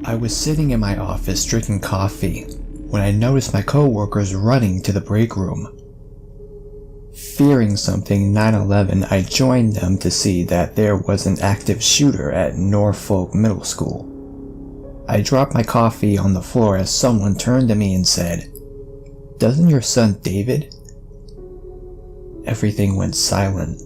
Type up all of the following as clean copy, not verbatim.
I was sitting in my office drinking coffee when I noticed my coworkers running to the break room. Fearing something 9/11, I joined them to see that there was an active shooter at Norfolk Middle School. I dropped my coffee on the floor as someone turned to me and said, "Doesn't your son David?" Everything went silent.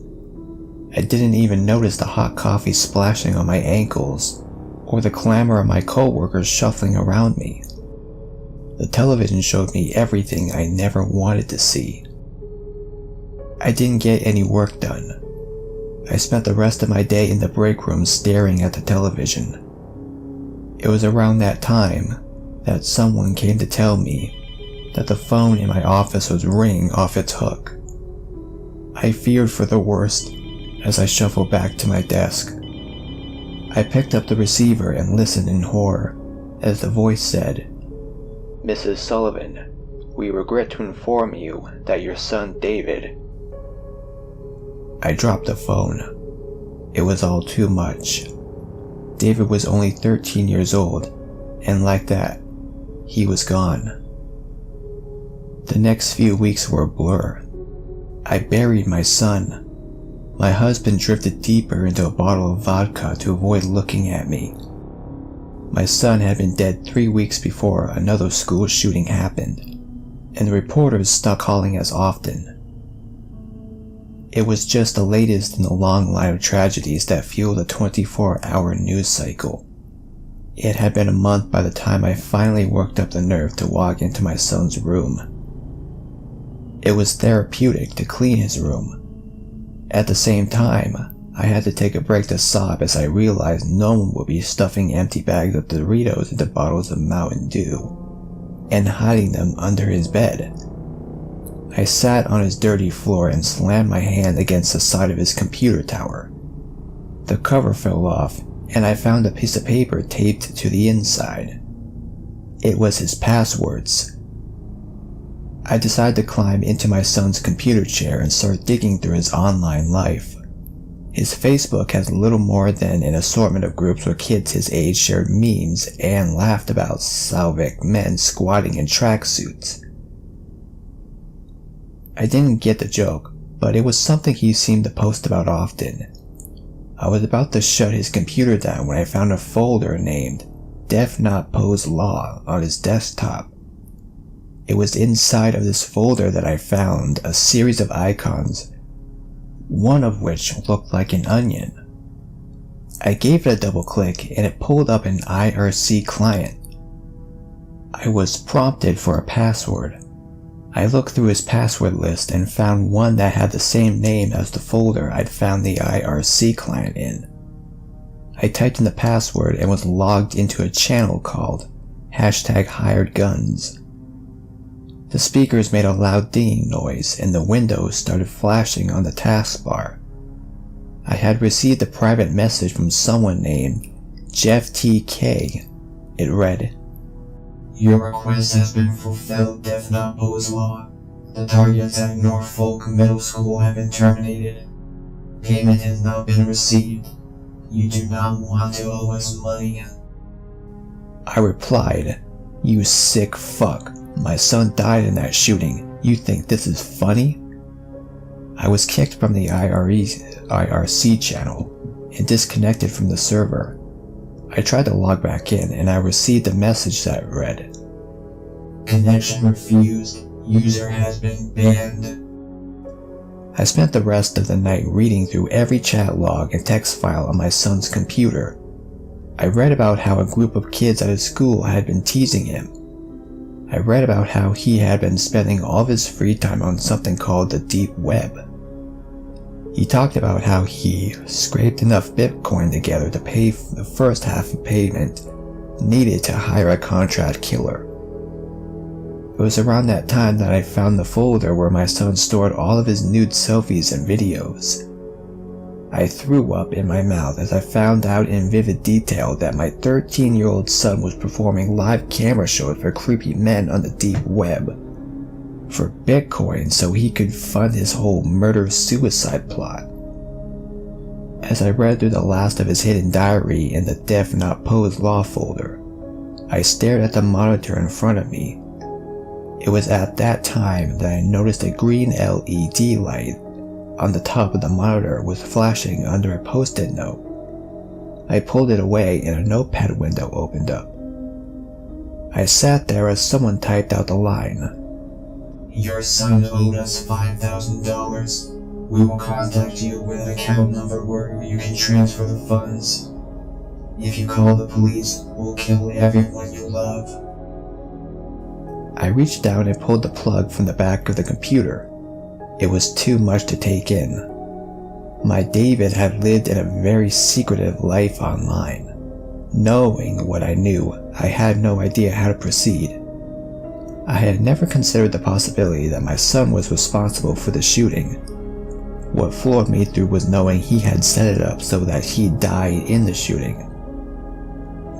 I didn't even notice the hot coffee splashing on my ankles or the clamor of my coworkers shuffling around me. The television showed me everything I never wanted to see. I didn't get any work done. I spent the rest of my day in the break room staring at the television. It was around that time that someone came to tell me that the phone in my office was ringing off its hook. I feared for the worst as I shuffled back to my desk. I picked up the receiver and listened in horror as the voice said, "Mrs. Sullivan, we regret to inform you that your son David..." I dropped the phone. It was all too much. David was only 13 years old, and like that, he was gone. The next few weeks were a blur. I buried my son. My husband drifted deeper into a bottle of vodka to avoid looking at me. My son had been dead 3 weeks before another school shooting happened, and the reporters stopped calling as often. It was just the latest in the long line of tragedies that fueled a 24-hour news cycle. It had been a month by the time I finally worked up the nerve to walk into my son's room. It was therapeutic to clean his room. At the same time, I had to take a break to sob as I realized no one would be stuffing empty bags of Doritos into bottles of Mountain Dew and hiding them under his bed. I sat on his dirty floor and slammed my hand against the side of his computer tower. The cover fell off, and I found a piece of paper taped to the inside. It was his passwords. I decided to climb into my son's computer chair and start digging through his online life. His Facebook has little more than an assortment of groups where kids his age shared memes and laughed about Slavic men squatting in tracksuits. I didn't get the joke, but it was something he seemed to post about often. I was about to shut his computer down when I found a folder named Def Not Pose Law on his desktop. It was inside of this folder that I found a series of icons, one of which looked like an onion. I gave it a double click and it pulled up an IRC client. I was prompted for a password. I looked through his password list and found one that had the same name as the folder I'd found the IRC client in. I typed in the password and was logged into a channel called #HiredGuns. The speakers made a loud dinging noise and the windows started flashing on the taskbar. I had received a private message from someone named Jeff TK. It read, "Your request has been fulfilled, Def Not Pose Law. The targets at Norfolk Middle School have been terminated. Payment has not been received. You do not want to owe us money." I replied, "You sick fuck. My son died in that shooting. You think this is funny?" I was kicked from the IRC channel and disconnected from the server. I tried to log back in and I received a message that read, "Connection refused. User has been banned." I spent the rest of the night reading through every chat log and text file on my son's computer. I read about how a group of kids at his school had been teasing him. I read about how he had been spending all of his free time on something called the deep web. He talked about how he scraped enough Bitcoin together to pay for the first half of payment needed to hire a contract killer. It was around that time that I found the folder where my son stored all of his nude selfies and videos. I threw up in my mouth as I found out in vivid detail that my 13-year-old son was performing live camera shows for creepy men on the deep web for Bitcoin so he could fund his whole murder-suicide plot. As I read through the last of his hidden diary in the Def Not Pose Law folder, I stared at the monitor in front of me. It was at that time that I noticed a green LED light on the top of the monitor was flashing under a post-it note. I pulled it away and a notepad window opened up. I sat there as someone typed out the line. Your son owed us $5,000. We will contact you with an account number where you can transfer the funds. If you call the police, we'll kill everyone you love. I reached down and pulled the plug from the back of the computer. It was too much to take in. My David had lived in a very secretive life online. Knowing what I knew, I had no idea how to proceed. I had never considered the possibility that my son was responsible for the shooting. What floored me through was knowing he had set it up so that he died in the shooting.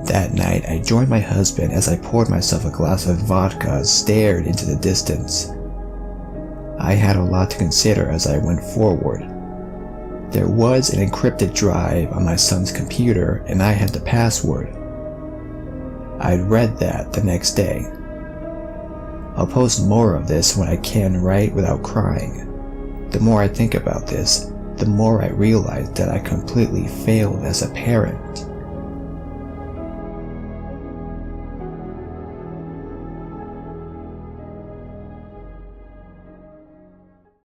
That night, I joined my husband as I poured myself a glass of vodka and stared into the distance. I had a lot to consider as I went forward. There was an encrypted drive on my son's computer and I had the password. I'd read that the next day. I'll post more of this when I can write without crying. The more I think about this, the more I realize that I completely failed as a parent.